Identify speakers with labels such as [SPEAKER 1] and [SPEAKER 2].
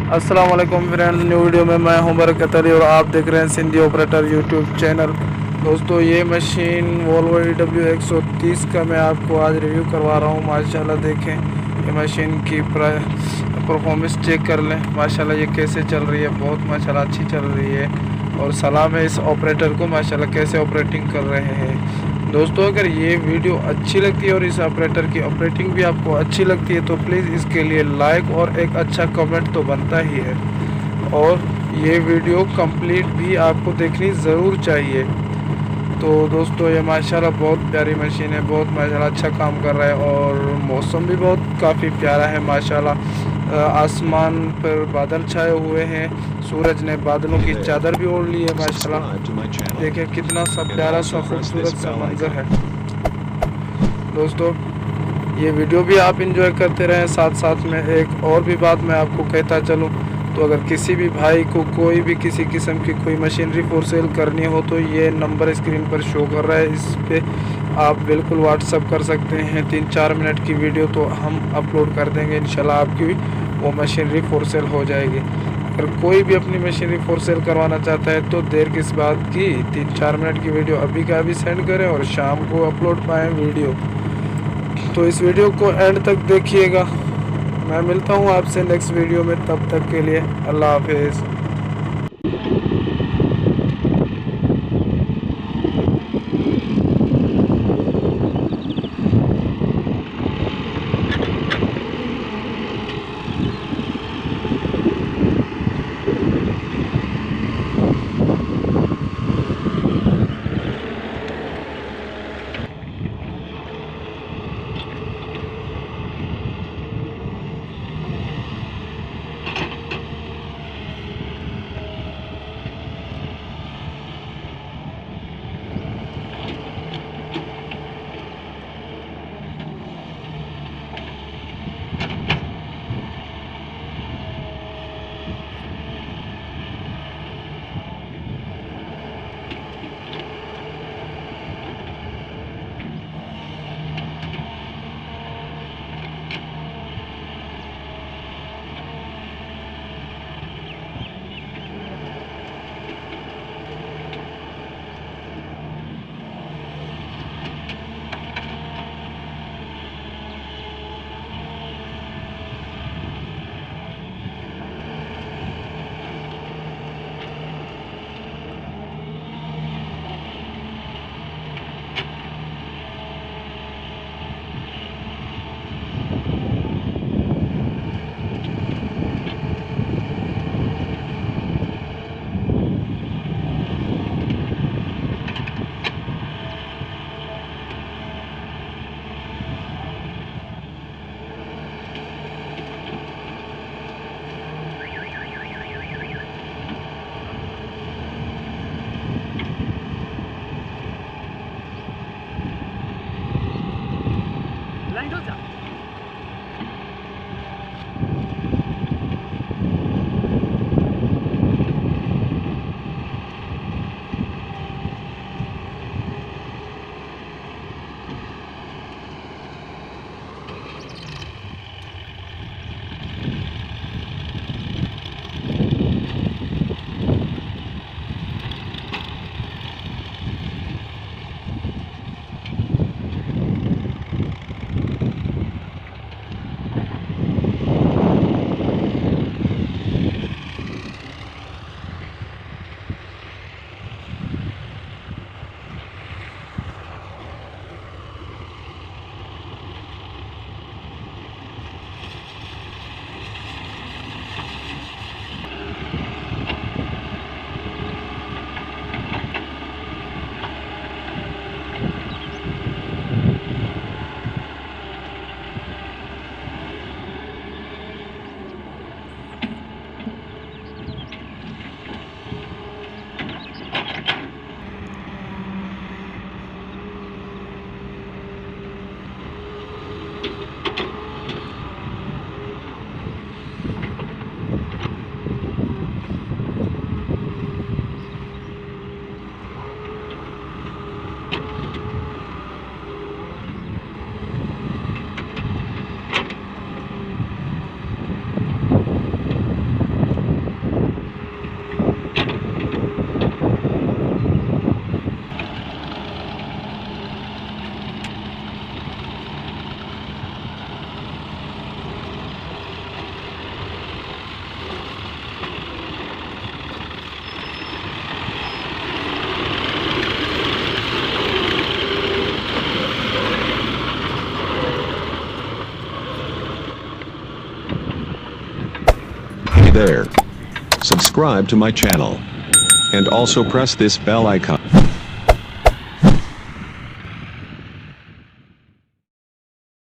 [SPEAKER 1] अस्सलाम वालेकुम friends, new video में मैं हूं बरकत अली और आप देख रहे हैं सिंधी ऑपरेटर यूट्यूब चैनल। दोस्तों, ये मशीन वोल्वो EW130 का मैं आपको आज रिव्यू करवा रहा हूं। माशाल्लाह देखें, ये मशीन की परफॉर्मेंस चेक कर लें। माशाल्लाह ये कैसे चल रही है, बहुत माशाल्लाह अच्छी चल रही है। और सलाम है इस ऑपरेटर को, माशाल्लाह कैसे ऑपरेटिंग कर रहे हैं। दोस्तों, अगर ये वीडियो अच्छी लगती है और इस ऑपरेटर की ऑपरेटिंग भी आपको अच्छी लगती है तो प्लीज़ इसके लिए लाइक और एक अच्छा कमेंट तो बनता ही है। और ये वीडियो कंप्लीट भी आपको देखनी ज़रूर चाहिए। तो दोस्तों, ये माशाल्लाह बहुत प्यारी मशीन है, बहुत माशाल्लाह अच्छा काम कर रहा है। और मौसम भी बहुत काफ़ी प्यारा है माशाल्लाह। आसमान पर बादल छाए हुए हैं, सूरज ने बादलों की चादर भी ओढ़ ली है माशाल्लाह। देखिए कितना सा प्यारा सा खूबसूरत सा मंजर है। दोस्तों, ये वीडियो भी आप इंजॉय करते रहें। साथ साथ में एक और भी बात मैं आपको कहता चलूँ, तो अगर किसी भी भाई को कोई भी किसी किस्म की कोई मशीनरी फॉर सेल करनी हो तो ये नंबर स्क्रीन पर शो कर रहा है, इस पे आप बिल्कुल व्हाट्सअप कर सकते हैं। 3-4 मिनट की वीडियो तो हम अपलोड कर देंगे, इंशाल्लाह आपकी वो मशीनरी फॉर सेल हो जाएगी। अगर कोई भी अपनी मशीनरी फॉर सेल करवाना चाहता है तो देर किस बात की, 3-4 मिनट की वीडियो अभी का अभी सेंड करें और शाम को अपलोड पाएँ वीडियो। तो इस वीडियो को एंड तक देखिएगा। मैं मिलता हूँ आपसे नेक्स्ट वीडियो में, तब तक के लिए अल्लाह हाफिज़।
[SPEAKER 2] there. Subscribe to my channel. And also press this bell icon.